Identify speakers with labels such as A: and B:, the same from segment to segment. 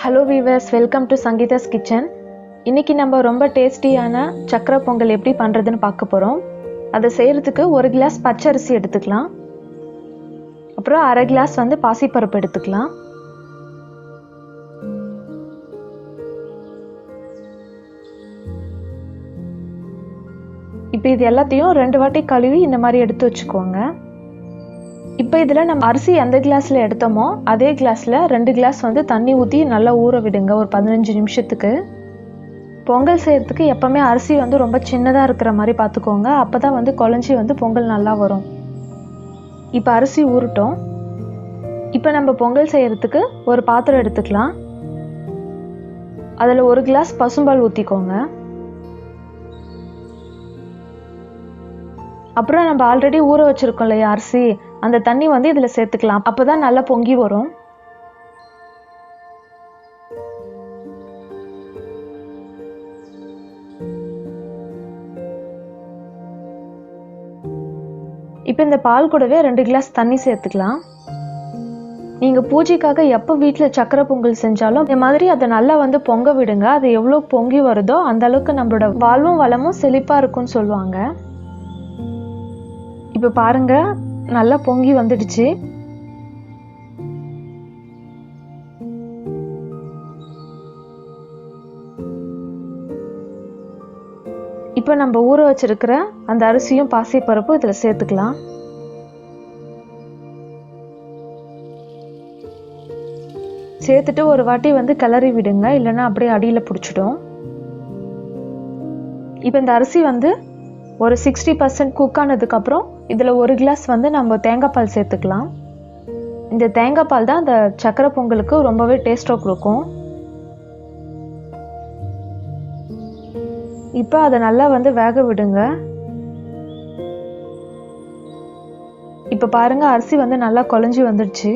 A: Hello viewers, welcome to Sangeetha's kitchen. இன்றைக்கி நம்ம ரொம்ப டேஸ்டியான சக்கரை பொங்கல் எப்படி பண்ணுறதுன்னு பார்க்க போகிறோம். அதை செய்கிறதுக்கு 1 கிளாஸ் பச்சரிசி எடுத்துக்கலாம். அப்புறம் 1/2 கிளாஸ் பாசிப்பருப்பு எடுத்துக்கலாம். இப்போ இது எல்லாத்தையும் 2 வாட்டி கழுவி இந்த மாதிரி எடுத்து வச்சுக்கோங்க. இப்போ இதில் நம்ம அரிசி எந்த கிளாஸில் எடுத்தோமோ அதே கிளாஸில் 2 கிளாஸ் தண்ணி ஊற்றி நல்லா ஊற விடுங்க ஒரு 15 நிமிஷத்துக்கு. பொங்கல் செய்கிறதுக்கு எப்போவுமே அரிசி ரொம்ப சின்னதாக இருக்கிற மாதிரி பார்த்துக்கோங்க. அப்போ தான் குழஞ்சி பொங்கல் நல்லா வரும். இப்போ அரிசி ஊறட்டும். இப்போ நம்ம பொங்கல் செய்கிறதுக்கு ஒரு பாத்திரம் எடுத்துக்கலாம். அதில் 1 கிளாஸ் பசும்பால் ஊற்றிக்கோங்க. அப்புறம் நம்ம ஆல்ரெடி ஊற வச்சுருக்கோம் இல்லையா அரிசி, அந்த தண்ணி இதில் சேர்த்துக்கலாம். அப்போ தான் நல்லா பொங்கி வரும். இப்போ இந்த பால் கூடவே 2 கிளாஸ் தண்ணி சேர்த்துக்கலாம். நீங்கள் பூஜைக்காக எப்போ வீட்டில் சக்கரை பொங்கல் செஞ்சாலும் இந்த மாதிரி அதை நல்லா பொங்க விடுங்க. அது எவ்வளோ பொங்கி வருதோ அந்த அளவுக்கு நம்மளோட வாழ்வும் வளமும் செழிப்பாக இருக்கும்னு சொல்லுவாங்க. இப்போ பாருங்க, நல்லா பொங்கி வந்துடுச்சு. இப்போ நம்ம ஊற வச்சிருக்கிற அந்த அரிசியும் பாசிப்பருப்பும் இதில் சேர்த்துக்கலாம். சேர்த்துட்டு ஒரு வாட்டி கிளறி விடுங்க, இல்லைன்னா அப்படியே அடியில் பிடிச்சிடும். இப்போ இந்த அரிசி ஒரு 60% குக் ஆனதுக்கப்புறம் இதில் 1 கிளாஸ் நம்ம தேங்காய் பால் சேர்த்துக்கலாம். இந்த தேங்காய் பால் தான் அந்த சக்கரை பொங்கலுக்கு ரொம்பவே டேஸ்ட்டாக கொடுக்கும். இப்போ அதை நல்லா வேக விடுங்க. இப்போ பாருங்க, அரிசி நல்லா குழஞ்சி வந்துடுச்சு.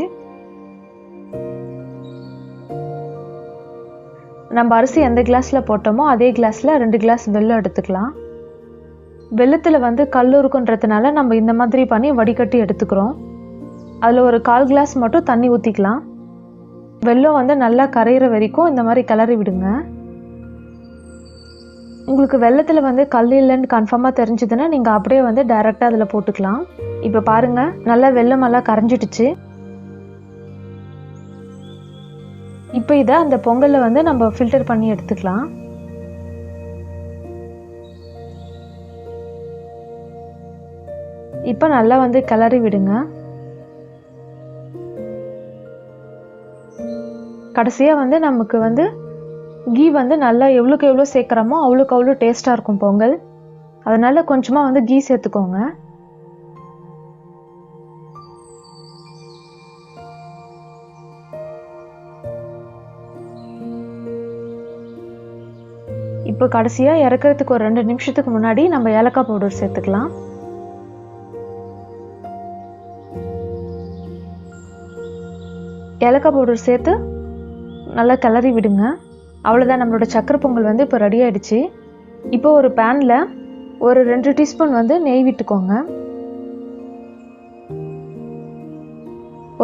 A: நம்ம அரிசி எந்த கிளாஸில் போட்டோமோ அதே கிளாஸில் 2 கிளாஸ் வெல்லம் எடுத்துக்கலாம். வெல்லத்தில் கல் இருக்குன்றதுனால நம்ம இந்த மாதிரி பண்ணி வடிகட்டி எடுத்துக்கிறோம். அதில் ஒரு 1/4 கிளாஸ் மட்டும் தண்ணி ஊற்றிக்கலாம். வெல்லம் நல்லா கரையிற வரைக்கும் இந்த மாதிரி கிளறி விடுங்க. உங்களுக்கு வெல்லத்தில் கல் இல்லைன்னு கன்ஃபார்மாக தெரிஞ்சதுன்னா நீங்கள் அப்படியே டைரெக்டாக அதில் போட்டுக்கலாம். இப்போ பாருங்கள், நல்லா வெல்லமெல்லாம் கரைஞ்சிடுச்சு. இப்போ இதை அந்த பொங்கலில் நம்ம ஃபில்டர் பண்ணி எடுத்துக்கலாம். இப்போ நல்லா கிளறி விடுங்க. கடைசியாக நமக்கு கீ நல்லா எவ்வளோக்கு எவ்வளோ சேர்க்குறோமோ அவ்வளோக்கு அவ்வளோ டேஸ்ட்டாக இருக்கும் பொங்கல். அதனால கொஞ்சமாக கீ சேர்த்துக்கோங்க. இப்போ கடைசியாக இறக்கிறதுக்கு ஒரு 2 நிமிஷத்துக்கு முன்னாடி நம்ம ஏலக்காய் பவுடர் சேர்த்துக்கலாம். ஏலக்காய் பவுடர் சேர்த்து நல்லா கிளறி விடுங்க. அவ்வளோதான், நம்மளோட சக்கரை பொங்கல் இப்போ ரெடி ஆகிடுச்சு. இப்போ ஒரு பேனில் ஒரு 2 டீஸ்பூன் நெய் விட்டுக்கோங்க.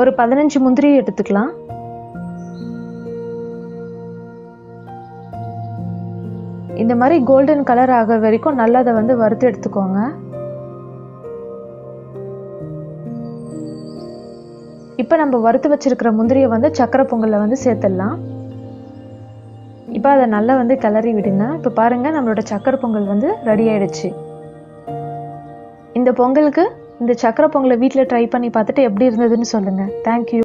A: ஒரு 15 முந்திரி எடுத்துக்கலாம். இந்த மாதிரி கோல்டன் கலர் ஆகிற வரைக்கும் நல்லா அதை வறுத்து எடுத்துக்கோங்க. இப்போ நம்ம வறுத்து வச்சிருக்கிற முந்திரியை சக்கரை பொங்கலில் சேர்த்துடலாம். இப்போ அதை நல்லா கிளறி விடுங்க. இப்போ பாருங்கள், நம்மளோட சக்கரை பொங்கல் ரெடி ஆயிடுச்சு. இந்த பொங்கலுக்கு இந்த சக்கரை பொங்கலை வீட்டில் ட்ரை பண்ணி பார்த்துட்டு எப்படி இருந்ததுன்னு சொல்லுங்கள். தேங்க்யூ.